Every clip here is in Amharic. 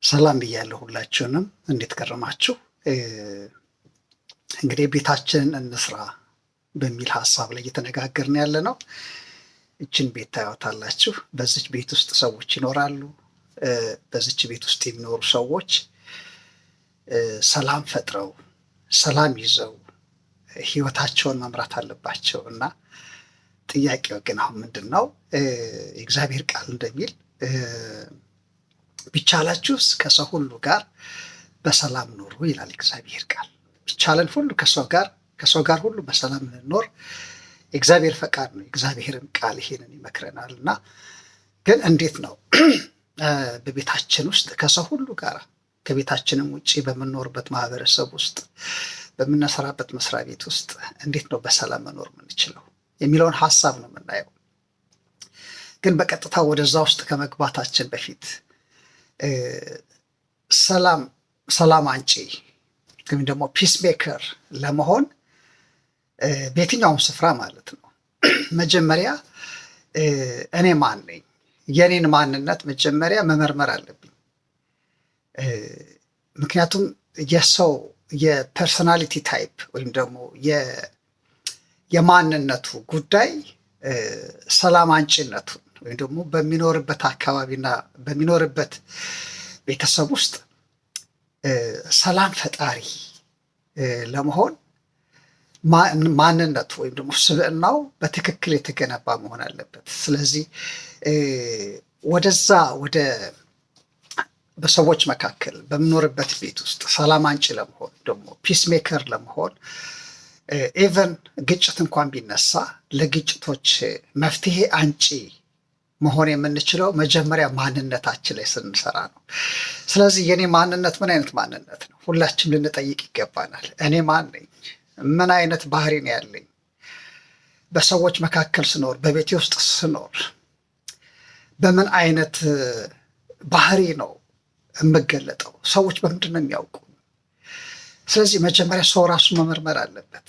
ሰላም ብያለሁ ሁላችሁንም። እንዴት ከረማችሁ? እንግዲህ ቤታችንን እንስራ በሚል ሀሳብ ላይ እየተነጋገርን ያለ ነው። እችን ቤት ታዩታላችሁ። በዚች ቤት ውስጥ ሰዎች ይኖራሉ። በዚች ቤት ውስጥ የሚኖሩ ሰዎች ሰላም ፈጥረው ሰላም ይዘው ህይወታቸውን መምራት አለባቸው እና ጥያቄው ግን አሁን ምንድን ነው? የእግዚአብሔር ቃል እንደሚል ቢቻላችሁስ ከሰው ሁሉ ጋር በሰላም ኑሩ ይላል እግዚአብሔር ቃል። ቢቻለን ሁሉ ከሰው ጋር ሁሉ በሰላም እንኖር የእግዚአብሔር ፈቃድ ነው። የእግዚአብሔርን ቃል ይሄንን ይመክረናል እና ግን እንዴት ነው በቤታችን ውስጥ ከሰው ሁሉ ጋር ከቤታችንም ውጭ በምንኖርበት ማህበረሰብ ውስጥ በምንሰራበት መስሪያ ቤት ውስጥ እንዴት ነው በሰላም መኖር የምንችለው የሚለውን ሀሳብ ነው የምናየው። ግን በቀጥታ ወደዛ ውስጥ ከመግባታችን በፊት ሰላም አንጪ ወይም ደግሞ ፒስ ሜከር ለመሆን በየትኛውም ስፍራ ማለት ነው መጀመሪያ እኔ ማን ነኝ? የኔን ማንነት መጀመሪያ መመርመር አለብኝ። ምክንያቱም የሰው የፐርሶናሊቲ ታይፕ ወይም ደግሞ የማንነቱ ጉዳይ ሰላም አንጪነቱን ወይም ደግሞ በሚኖርበት አካባቢና በሚኖርበት ቤተሰብ ውስጥ ሰላም ፈጣሪ ለመሆን ማንነቱ ወይም ደግሞ ስብዕናው በትክክል የተገነባ መሆን አለበት። ስለዚህ ወደ በሰዎች መካከል በምኖርበት ቤት ውስጥ ሰላም አንጪ ለመሆን ደግሞ ፒስ ሜከር ለመሆን ኢቨን ግጭት እንኳን ቢነሳ ለግጭቶች መፍትሄ አንጪ መሆን የምንችለው መጀመሪያ ማንነታችን ላይ ስንሰራ ነው። ስለዚህ የኔ ማንነት ምን አይነት ማንነት ነው? ሁላችንም ልንጠይቅ ይገባናል። እኔ ማን ነኝ? ምን አይነት ባህሪ ነው ያለኝ? በሰዎች መካከል ስኖር፣ በቤቴ ውስጥ ስኖር በምን አይነት ባህሪ ነው የምገለጠው? ሰዎች በምንድን ነው የሚያውቁ? ስለዚህ መጀመሪያ ሰው ራሱን መመርመር አለበት።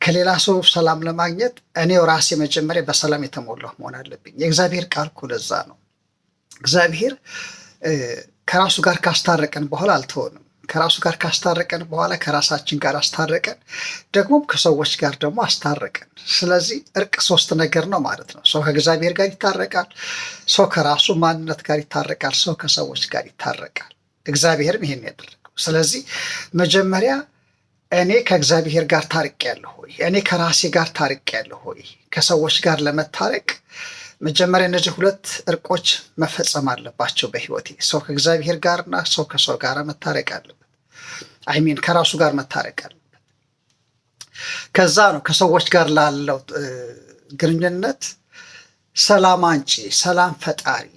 ከሌላ ሰው ሰላም ለማግኘት እኔው ራሴ መጀመሪያ በሰላም የተሞላሁ መሆን አለብኝ። የእግዚአብሔር ቃል እኮ ለዛ ነው። እግዚአብሔር ከራሱ ጋር ካስታረቀን በኋላ አልተወንም። ከራሱ ጋር ካስታረቀን በኋላ ከራሳችን ጋር አስታረቀን፣ ደግሞም ከሰዎች ጋር ደግሞ አስታረቀን። ስለዚህ እርቅ ሶስት ነገር ነው ማለት ነው። ሰው ከእግዚአብሔር ጋር ይታረቃል፣ ሰው ከራሱ ማንነት ጋር ይታረቃል፣ ሰው ከሰዎች ጋር ይታረቃል። እግዚአብሔርም ይሄን ያደረገው። ስለዚህ መጀመሪያ እኔ ከእግዚአብሔር ጋር ታርቄያለሁ ወይ? እኔ ከራሴ ጋር ታርቄያለሁ ወይ? ከሰዎች ጋር ለመታረቅ መጀመሪያ እነዚህ ሁለት እርቆች መፈጸም አለባቸው በህይወቴ። ሰው ከእግዚአብሔር ጋርና ሰው ከሰው ጋር መታረቅ አለበት። ከራሱ ጋር መታረቅ አለበት። ከዛ ነው ከሰዎች ጋር ላለው ግንኙነት ሰላም አንጪ፣ ሰላም ፈጣሪ፣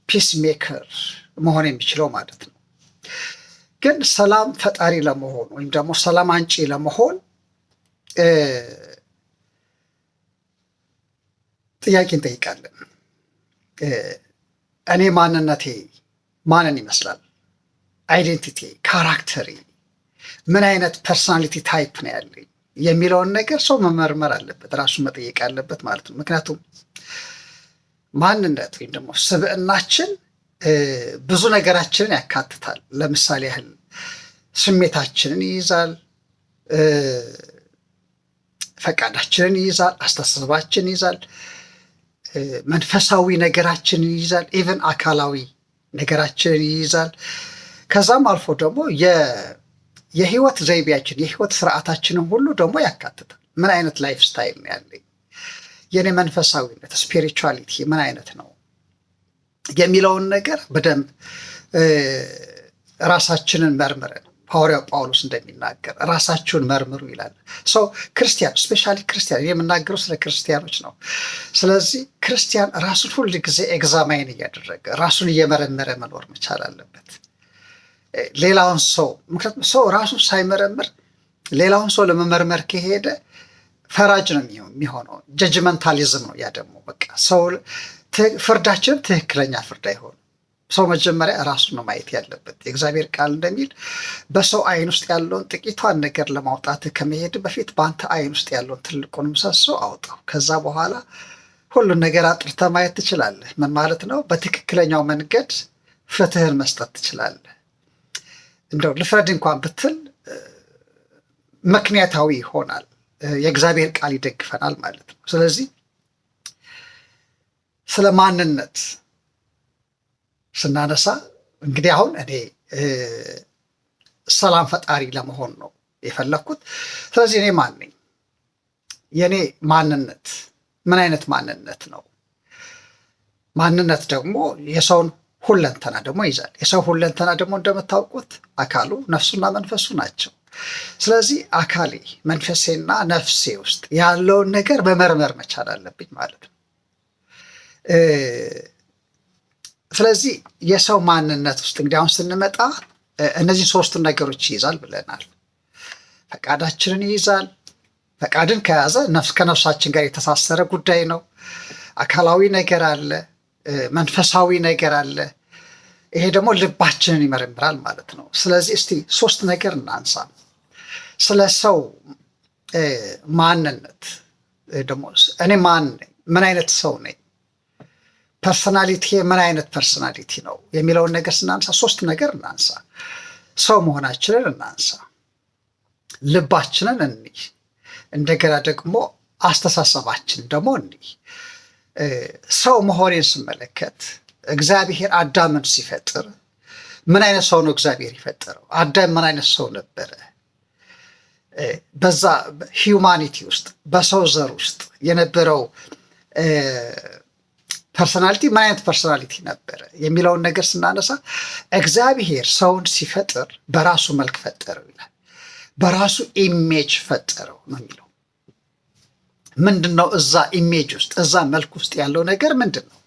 ፒስ ሜከር መሆን የሚችለው ማለት ነው። ግን ሰላም ፈጣሪ ለመሆን ወይም ደግሞ ሰላም አንጪ ለመሆን ጥያቄ እንጠይቃለን። እኔ ማንነቴ ማንን ይመስላል? አይዴንቲቲ፣ ካራክተሪ ምን አይነት ፐርሶናሊቲ ታይፕ ነው ያለኝ የሚለውን ነገር ሰው መመርመር አለበት፣ ራሱን መጠየቅ አለበት ማለት ነው። ምክንያቱም ማንነት ወይም ደግሞ ስብዕናችን ብዙ ነገራችንን ያካትታል። ለምሳሌ ያህል ስሜታችንን ይይዛል፣ ፈቃዳችንን ይይዛል፣ አስተሳሰባችንን ይይዛል፣ መንፈሳዊ ነገራችንን ይይዛል፣ ኢቨን አካላዊ ነገራችንን ይይዛል። ከዛም አልፎ ደግሞ የህይወት ዘይቤያችን የህይወት ስርዓታችንን ሁሉ ደግሞ ያካትታል። ምን አይነት ላይፍ ስታይል ነው ያለኝ? የኔ መንፈሳዊነት ስፒሪቹዋሊቲ ምን አይነት ነው የሚለውን ነገር በደንብ ራሳችንን መርምረን ሐዋርያው ጳውሎስ እንደሚናገር ራሳችሁን መርምሩ ይላል። ሰው ክርስቲያን ስፔሻሊ ክርስቲያን የምናገረው ስለ ክርስቲያኖች ነው። ስለዚህ ክርስቲያን ራሱን ሁል ጊዜ ኤግዛማይን እያደረገ ራሱን እየመረመረ መኖር መቻል አለበት። ሌላውን ሰው ምክንያቱም ሰው ራሱን ሳይመረምር ሌላውን ሰው ለመመርመር ከሄደ ፈራጅ ነው የሚሆነው። ጀጅመንታሊዝም ነው ያ ደግሞ በቃ ሰው ፍርዳችን ትክክለኛ ፍርድ አይሆንም። ሰው መጀመሪያ ራሱን ነው ማየት ያለበት። የእግዚአብሔር ቃል እንደሚል በሰው አይን ውስጥ ያለውን ጥቂቷን ነገር ለማውጣት ከመሄድ በፊት በአንተ አይን ውስጥ ያለውን ትልቁን ምሰሶ አውጣው። ከዛ በኋላ ሁሉን ነገር አጥርተህ ማየት ትችላለህ። ምን ማለት ነው? በትክክለኛው መንገድ ፍትህን መስጠት ትችላለህ። እንደው ልፍረድ እንኳን ብትል ምክንያታዊ ይሆናል። የእግዚአብሔር ቃል ይደግፈናል ማለት ነው። ስለዚህ ስለ ማንነት ስናነሳ እንግዲህ አሁን እኔ ሰላም ፈጣሪ ለመሆን ነው የፈለግኩት። ስለዚህ እኔ ማን ነኝ? የእኔ ማንነት ምን አይነት ማንነት ነው? ማንነት ደግሞ የሰውን ሁለንተና ደግሞ ይዛል። የሰው ሁለንተና ደግሞ እንደምታውቁት አካሉ፣ ነፍሱና መንፈሱ ናቸው። ስለዚህ አካሌ፣ መንፈሴና ነፍሴ ውስጥ ያለውን ነገር መመርመር መቻል አለብኝ ማለት ነው። ስለዚህ የሰው ማንነት ውስጥ እንግዲህ አሁን ስንመጣ እነዚህ ሶስቱን ነገሮች ይይዛል ብለናል። ፈቃዳችንን ይይዛል። ፈቃድን ከያዘ ከነፍሳችን ጋር የተሳሰረ ጉዳይ ነው። አካላዊ ነገር አለ፣ መንፈሳዊ ነገር አለ። ይሄ ደግሞ ልባችንን ይመረምራል ማለት ነው። ስለዚህ እስቲ ሶስት ነገር እናንሳ። ስለ ሰው ማንነት ደግሞ እኔ ማን ነኝ? ምን አይነት ሰው ነኝ? ፐርሶናሊቲ ምን አይነት ፐርሶናሊቲ ነው የሚለውን ነገር ስናንሳ ሶስት ነገር እናንሳ። ሰው መሆናችንን እናንሳ፣ ልባችንን እንይ፣ እንደገና ደግሞ አስተሳሰባችን ደግሞ እንይ። ሰው መሆኔን ስመለከት እግዚአብሔር አዳምን ሲፈጥር ምን አይነት ሰው ነው እግዚአብሔር የፈጠረው? አዳም ምን አይነት ሰው ነበረ? በዛ ሂዩማኒቲ ውስጥ በሰው ዘር ውስጥ የነበረው ፐርሶናሊቲ ምን አይነት ፐርሶናሊቲ ነበረ የሚለውን ነገር ስናነሳ እግዚአብሔር ሰውን ሲፈጥር በራሱ መልክ ፈጠረው ይላል። በራሱ ኢሜጅ ፈጠረው ነው የሚለው። ምንድን ነው እዛ ኢሜጅ ውስጥ እዛ መልክ ውስጥ ያለው ነገር ምንድን ነው?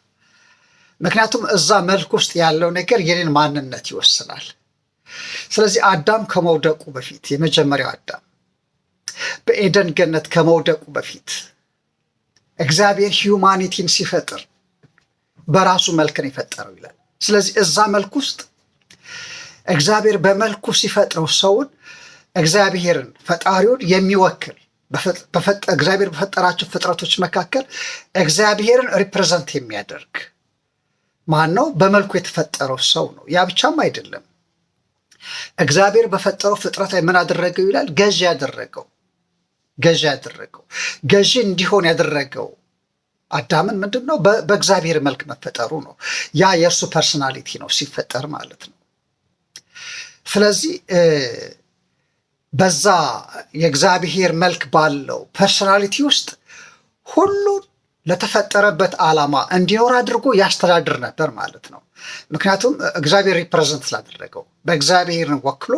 ምክንያቱም እዛ መልክ ውስጥ ያለው ነገር የኔን ማንነት ይወስናል። ስለዚህ አዳም ከመውደቁ በፊት የመጀመሪያው አዳም በኤደን ገነት ከመውደቁ በፊት እግዚአብሔር ሂዩማኒቲን ሲፈጥር በራሱ መልክን የፈጠረው ይላል። ስለዚህ እዛ መልክ ውስጥ እግዚአብሔር በመልኩ ሲፈጥረው ሰውን እግዚአብሔርን ፈጣሪውን የሚወክል እግዚአብሔር በፈጠራቸው ፍጥረቶች መካከል እግዚአብሔርን ሪፕሬዘንት የሚያደርግ ማን ነው? በመልኩ የተፈጠረው ሰው ነው። ያ ብቻም አይደለም። እግዚአብሔር በፈጠረው ፍጥረት ላይ ምን አደረገው ይላል? ገዢ ያደረገው። ገዢ እንዲሆን ያደረገው አዳምን ምንድን ነው? በእግዚአብሔር መልክ መፈጠሩ ነው። ያ የእርሱ ፐርሶናሊቲ ነው ሲፈጠር ማለት ነው። ስለዚህ በዛ የእግዚአብሔር መልክ ባለው ፐርሶናሊቲ ውስጥ ሁሉን ለተፈጠረበት ዓላማ እንዲኖር አድርጎ ያስተዳድር ነበር ማለት ነው። ምክንያቱም እግዚአብሔር ሪፕሬዘንት ስላደረገው በእግዚአብሔርን ወክሎ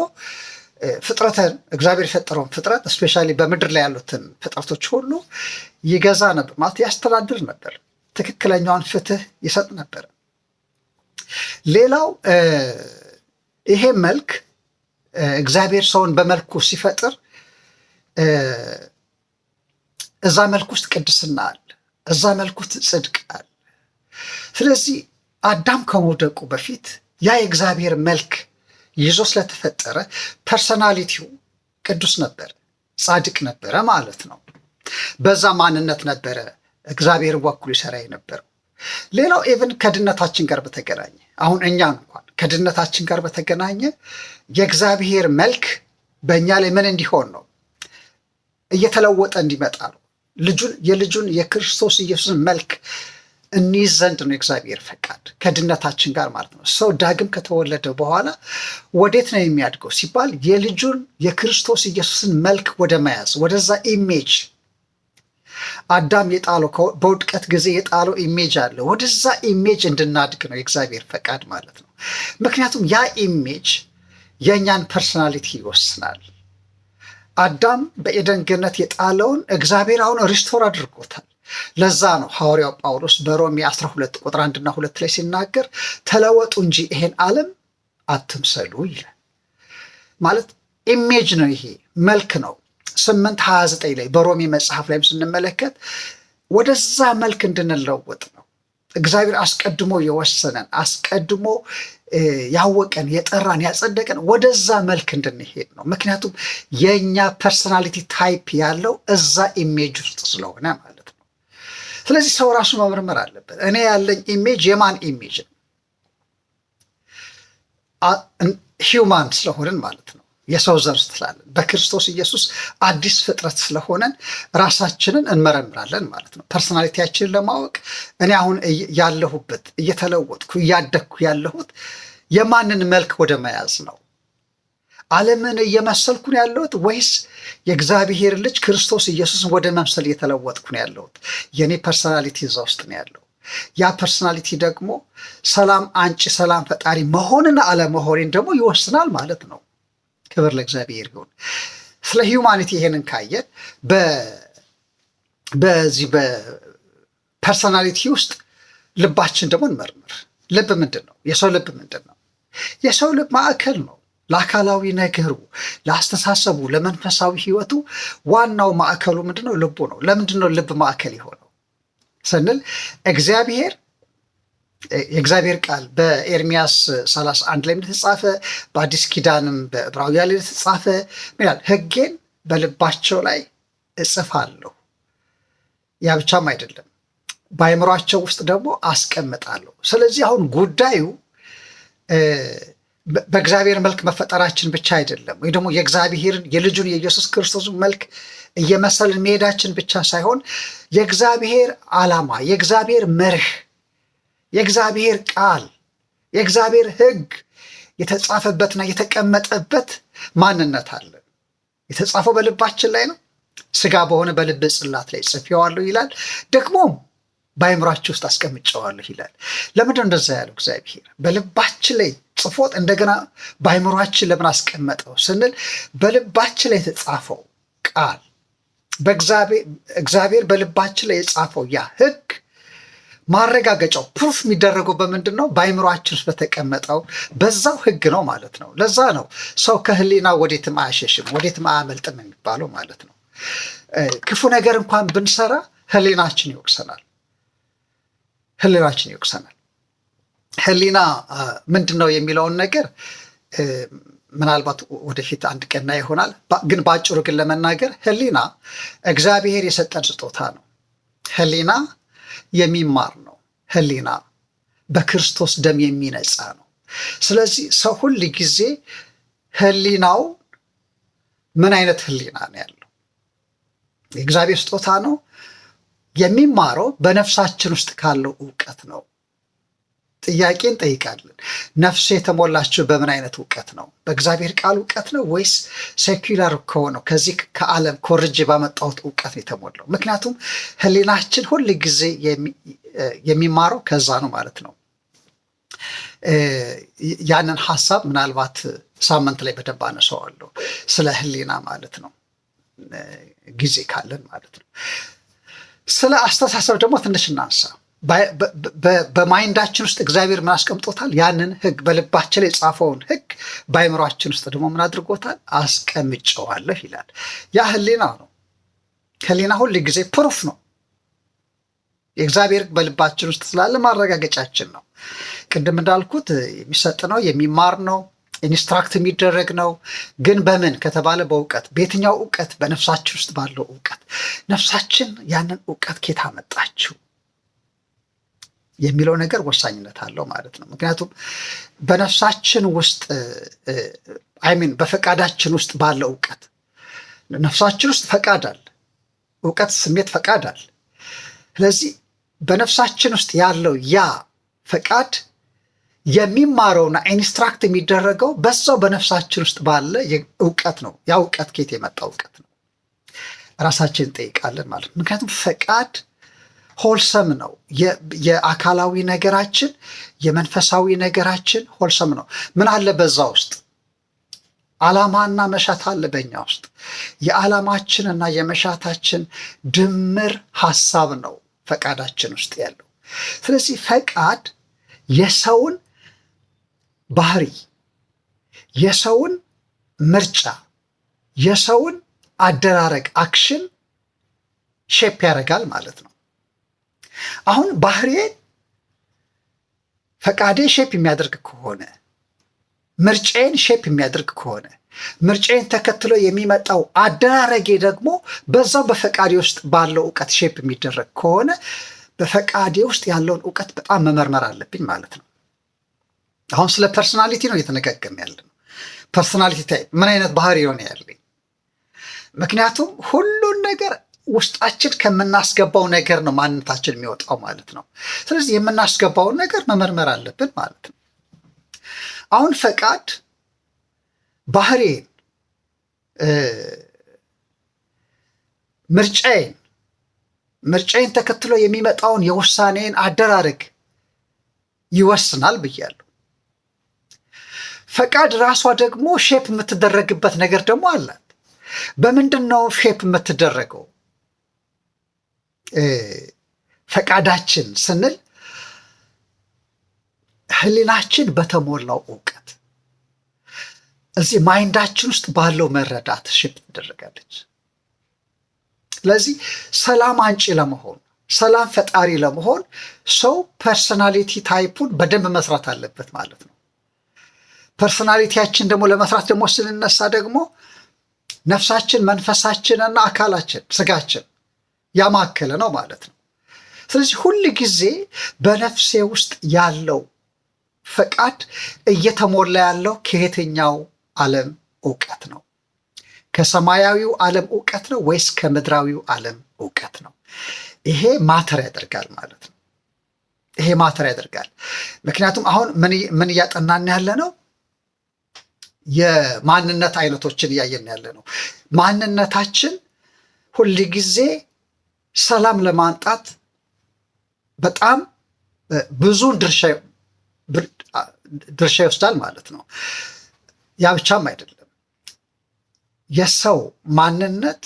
ፍጥረትን እግዚአብሔር የፈጠረውን ፍጥረት እስፔሻሊ በምድር ላይ ያሉትን ፍጥረቶች ሁሉ ይገዛ ነበር ማለት ያስተዳድር ነበር። ትክክለኛውን ፍትህ ይሰጥ ነበር። ሌላው ይሄ መልክ እግዚአብሔር ሰውን በመልኩ ሲፈጥር እዛ መልክ ውስጥ ቅድስና አለ፣ እዛ መልክ ውስጥ ጽድቅ አለ። ስለዚህ አዳም ከመውደቁ በፊት ያ የእግዚአብሔር መልክ ይዞ ስለተፈጠረ ፐርሶናሊቲው ቅዱስ ነበረ፣ ጻድቅ ነበረ ማለት ነው። በዛ ማንነት ነበረ እግዚአብሔር ወክሎ ይሰራ የነበረው። ሌላው ኢቭን ከድነታችን ጋር በተገናኘ አሁን እኛ እንኳን ከድነታችን ጋር በተገናኘ የእግዚአብሔር መልክ በእኛ ላይ ምን እንዲሆን ነው? እየተለወጠ እንዲመጣ ነው። የልጁን የክርስቶስ ኢየሱስን መልክ እንይዝ ዘንድ ነው የእግዚአብሔር ፈቃድ ከድነታችን ጋር ማለት ነው። ሰው ዳግም ከተወለደ በኋላ ወዴት ነው የሚያድገው ሲባል የልጁን የክርስቶስ ኢየሱስን መልክ ወደ መያዝ ወደዛ ኢሜጅ አዳም የጣለው በውድቀት ጊዜ የጣለው ኢሜጅ አለ። ወደዛ ኢሜጅ እንድናድግ ነው የእግዚአብሔር ፈቃድ ማለት ነው። ምክንያቱም ያ ኢሜጅ የእኛን ፐርሶናሊቲ ይወስናል። አዳም በኤደን ገነት የጣለውን እግዚአብሔር አሁን ሪስቶር አድርጎታል። ለዛ ነው ሐዋርያው ጳውሎስ በሮሜ 12 ቁጥር 1 እና 2 ላይ ሲናገር ተለወጡ እንጂ ይሄን ዓለም አትምሰሉ ይላል። ማለት ኢሜጅ ነው፣ ይሄ መልክ ነው። 8:29 ላይ በሮሜ መጽሐፍ ላይም ስንመለከት ወደዛ መልክ እንድንለወጥ ነው እግዚአብሔር አስቀድሞ የወሰነን፣ አስቀድሞ ያወቀን፣ የጠራን፣ ያጸደቀን ወደዛ መልክ እንድንሄድ ነው። ምክንያቱም የእኛ ፐርሶናሊቲ ታይፕ ያለው እዛ ኢሜጅ ውስጥ ስለሆነ ማለት ነው። ስለዚህ ሰው ራሱ መመርመር አለበት። እኔ ያለኝ ኢሜጅ የማን ኢሜጅ ነው? ሂውማን ስለሆንን ማለት ነው፣ የሰው ዘር ስላለን በክርስቶስ ኢየሱስ አዲስ ፍጥረት ስለሆነን ራሳችንን እንመረምራለን ማለት ነው። ፐርሶናሊቲያችንን ለማወቅ እኔ አሁን ያለሁበት እየተለወጥኩ እያደግኩ ያለሁት የማንን መልክ ወደ መያዝ ነው? ዓለምን እየመሰልኩ ነው ያለሁት ወይስ የእግዚአብሔር ልጅ ክርስቶስ ኢየሱስን ወደ መምሰል እየተለወጥኩ ነው ያለሁት? የኔ ፐርሶናሊቲ እዛ ውስጥ ነው ያለው። ያ ፐርሶናሊቲ ደግሞ ሰላም አንጪ ሰላም ፈጣሪ መሆንና አለመሆኔን ደግሞ ይወስናል ማለት ነው። ክብር ለእግዚአብሔር ይሁን። ስለ ሂውማኒቲ ይሄንን ካየን በዚህ በፐርሶናሊቲ ውስጥ ልባችን ደግሞ እንመርምር። ልብ ምንድን ነው? የሰው ልብ ምንድን ነው? የሰው ልብ ማዕከል ነው። ለአካላዊ ነገሩ፣ ለአስተሳሰቡ፣ ለመንፈሳዊ ህይወቱ ዋናው ማዕከሉ ምንድን ነው? ልቡ ነው። ለምንድን ነው ልብ ማዕከል የሆነው ስንል የእግዚአብሔር ቃል በኤርሚያስ 31 ላይ እንደተጻፈ በአዲስ ኪዳንም በዕብራውያን ላይ እንደተጻፈ ይላል፣ ሕጌን በልባቸው ላይ እጽፋለሁ። ያ ብቻም አይደለም፣ በአእምሯቸው ውስጥ ደግሞ አስቀምጣለሁ። ስለዚህ አሁን ጉዳዩ በእግዚአብሔር መልክ መፈጠራችን ብቻ አይደለም፣ ወይ ደግሞ የእግዚአብሔርን የልጁን የኢየሱስ ክርስቶስን መልክ እየመሰልን መሄዳችን ብቻ ሳይሆን የእግዚአብሔር ዓላማ፣ የእግዚአብሔር መርህ፣ የእግዚአብሔር ቃል፣ የእግዚአብሔር ሕግ የተጻፈበትና የተቀመጠበት ማንነት አለ። የተጻፈው በልባችን ላይ ነው። ሥጋ በሆነ በልብ ጽላት ላይ ጽፌዋለሁ ይላል። ደግሞም በአእምሯችሁ ውስጥ አስቀምጨዋለሁ ይላል። ለምንድን ነው እንደዛ ያለው? እግዚአብሔር በልባችን ላይ ጽፎት እንደገና በአእምሯችን ለምን አስቀመጠው ስንል በልባችን ላይ የተጻፈው ቃል እግዚአብሔር በልባችን ላይ የጻፈው ያ ሕግ ማረጋገጫው ፕሩፍ የሚደረገው በምንድን ነው? በአእምሯችን ውስጥ በተቀመጠው በዛው ሕግ ነው ማለት ነው። ለዛ ነው ሰው ከህሊና ወዴትም አያሸሽም ወዴትም አያመልጥም የሚባለው ማለት ነው። ክፉ ነገር እንኳን ብንሰራ ህሊናችን ይወቅሰናል። ህሊናችን ይወቅሰናል። ህሊና ምንድን ነው የሚለውን ነገር ምናልባት ወደፊት አንድ ቀና ይሆናል። ግን በአጭሩ ግን ለመናገር ህሊና እግዚአብሔር የሰጠን ስጦታ ነው። ህሊና የሚማር ነው። ህሊና በክርስቶስ ደም የሚነጻ ነው። ስለዚህ ሰው ሁል ጊዜ ህሊናው ምን አይነት ህሊና ነው ያለው? የእግዚአብሔር ስጦታ ነው። የሚማረው በነፍሳችን ውስጥ ካለው እውቀት ነው። ጥያቄ እንጠይቃለን። ነፍሱ የተሞላችው በምን አይነት እውቀት ነው? በእግዚአብሔር ቃል እውቀት ነው ወይስ ሴኩላር ከሆነው ከዚህ ከዓለም ኮርጅ ባመጣሁት እውቀት ነው የተሞላው? ምክንያቱም ህሊናችን ሁል ጊዜ የሚማረው ከዛ ነው ማለት ነው። ያንን ሀሳብ ምናልባት ሳምንት ላይ በደንብ አነሳዋለሁ፣ ስለ ህሊና ማለት ነው፣ ጊዜ ካለን ማለት ነው። ስለ አስተሳሰብ ደግሞ ትንሽ እናንሳ። በማይንዳችን ውስጥ እግዚአብሔር ምን አስቀምጦታል? ያንን ህግ በልባችን ላይ የጻፈውን ህግ በአእምሯችን ውስጥ ደግሞ ምን አድርጎታል? አስቀምጨዋለሁ ይላል። ያ ህሊና ነው። ህሊና ሁል ጊዜ ፕሩፍ ነው። የእግዚአብሔር በልባችን ውስጥ ስላለ ማረጋገጫችን ነው። ቅድም እንዳልኩት የሚሰጥ ነው፣ የሚማር ነው፣ ኢንስትራክት የሚደረግ ነው። ግን በምን ከተባለ በእውቀት። በየትኛው እውቀት? በነፍሳችን ውስጥ ባለው እውቀት። ነፍሳችን ያንን እውቀት ኬታ መጣችው የሚለው ነገር ወሳኝነት አለው ማለት ነው። ምክንያቱም በነፍሳችን ውስጥ በፈቃዳችን ውስጥ ባለው እውቀት፣ ነፍሳችን ውስጥ ፈቃድ አለ፣ እውቀት፣ ስሜት፣ ፈቃድ አለ። ስለዚህ በነፍሳችን ውስጥ ያለው ያ ፈቃድ የሚማረውና ኢንስትራክት የሚደረገው በዛው በነፍሳችን ውስጥ ባለ እውቀት ነው። ያ እውቀት ኬት የመጣ እውቀት ነው? ራሳችን እንጠይቃለን ማለት ነው። ምክንያቱም ፈቃድ ሆልሰም ነው። የአካላዊ ነገራችን የመንፈሳዊ ነገራችን ሆልሰም ነው። ምን አለ በዛ ውስጥ? ዓላማና መሻት አለ በእኛ ውስጥ። የዓላማችንና የመሻታችን ድምር ሀሳብ ነው ፈቃዳችን ውስጥ ያለው። ስለዚህ ፈቃድ የሰውን ባህሪ፣ የሰውን ምርጫ፣ የሰውን አደራረግ አክሽን ሼፕ ያደርጋል ማለት ነው። አሁን ባህሪዬን ፈቃዴ ሼፕ የሚያደርግ ከሆነ፣ ምርጫዬን ሼፕ የሚያደርግ ከሆነ፣ ምርጫዬን ተከትሎ የሚመጣው አደራረጌ ደግሞ በዛው በፈቃዴ ውስጥ ባለው እውቀት ሼፕ የሚደረግ ከሆነ በፈቃዴ ውስጥ ያለውን እውቀት በጣም መመርመር አለብኝ ማለት ነው። አሁን ስለ ፐርሶናሊቲ ነው እየተነጋገርን ያለ ነው። ፐርሶናሊቲ ታይፕ ምን አይነት ባህሪ የሆነ ያለኝ። ምክንያቱም ሁሉን ነገር ውስጣችን ከምናስገባው ነገር ነው ማንነታችን የሚወጣው ማለት ነው። ስለዚህ የምናስገባውን ነገር መመርመር አለብን ማለት ነው። አሁን ፈቃድ ባህሪን፣ ምርጫዬን ተከትሎ የሚመጣውን የውሳኔን አደራረግ ይወስናል ብያለሁ። ፈቃድ ራሷ ደግሞ ሼፕ የምትደረግበት ነገር ደግሞ አላት። በምንድን ነው ሼፕ የምትደረገው ፈቃዳችን ስንል? ህሊናችን በተሞላው እውቀት፣ እዚህ ማይንዳችን ውስጥ ባለው መረዳት ሼፕ ትደረጋለች። ስለዚህ ሰላም አንጪ ለመሆን፣ ሰላም ፈጣሪ ለመሆን ሰው ፐርሶናሊቲ ታይፑን በደንብ መስራት አለበት ማለት ነው። ፐርሶናሊቲያችን ደግሞ ለመስራት ደግሞ ስንነሳ ደግሞ ነፍሳችን፣ መንፈሳችንና አካላችን፣ ስጋችን ያማከለ ነው ማለት ነው። ስለዚህ ሁል ጊዜ በነፍሴ ውስጥ ያለው ፈቃድ እየተሞላ ያለው ከየትኛው ዓለም እውቀት ነው? ከሰማያዊው ዓለም እውቀት ነው ወይስ ከምድራዊው ዓለም እውቀት ነው? ይሄ ማተር ያደርጋል ማለት ነው። ይሄ ማተር ያደርጋል። ምክንያቱም አሁን ምን እያጠናን ያለ ነው? የማንነት አይነቶችን እያየን ያለ ነው። ማንነታችን ሁል ጊዜ ሰላም ለማምጣት በጣም ብዙን ድርሻ ይወስዳል ማለት ነው። ያ ብቻም አይደለም። የሰው ማንነት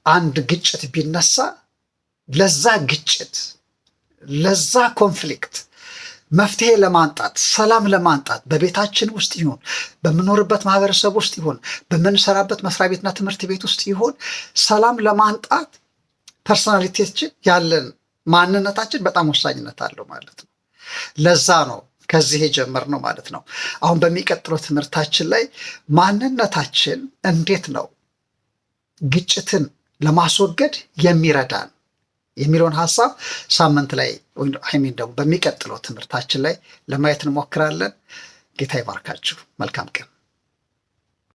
አንድ ግጭት ቢነሳ ለዛ ግጭት፣ ለዛ ኮንፍሊክት መፍትሄ ለማምጣት፣ ሰላም ለማምጣት በቤታችን ውስጥ ይሁን፣ በምኖርበት ማህበረሰብ ውስጥ ይሁን፣ በምንሰራበት መስሪያ ቤትና ትምህርት ቤት ውስጥ ይሁን፣ ሰላም ለማምጣት ፐርሶናሊቲያችን ያለን ማንነታችን በጣም ወሳኝነት አለው ማለት ነው። ለዛ ነው ከዚህ የጀመርነው ማለት ነው። አሁን በሚቀጥለው ትምህርታችን ላይ ማንነታችን እንዴት ነው ግጭትን ለማስወገድ የሚረዳን የሚለውን ሀሳብ ሳምንት ላይ ደግሞ በሚቀጥለው ትምህርታችን ላይ ለማየት እንሞክራለን። ጌታ ይባርካችሁ። መልካም ቀን።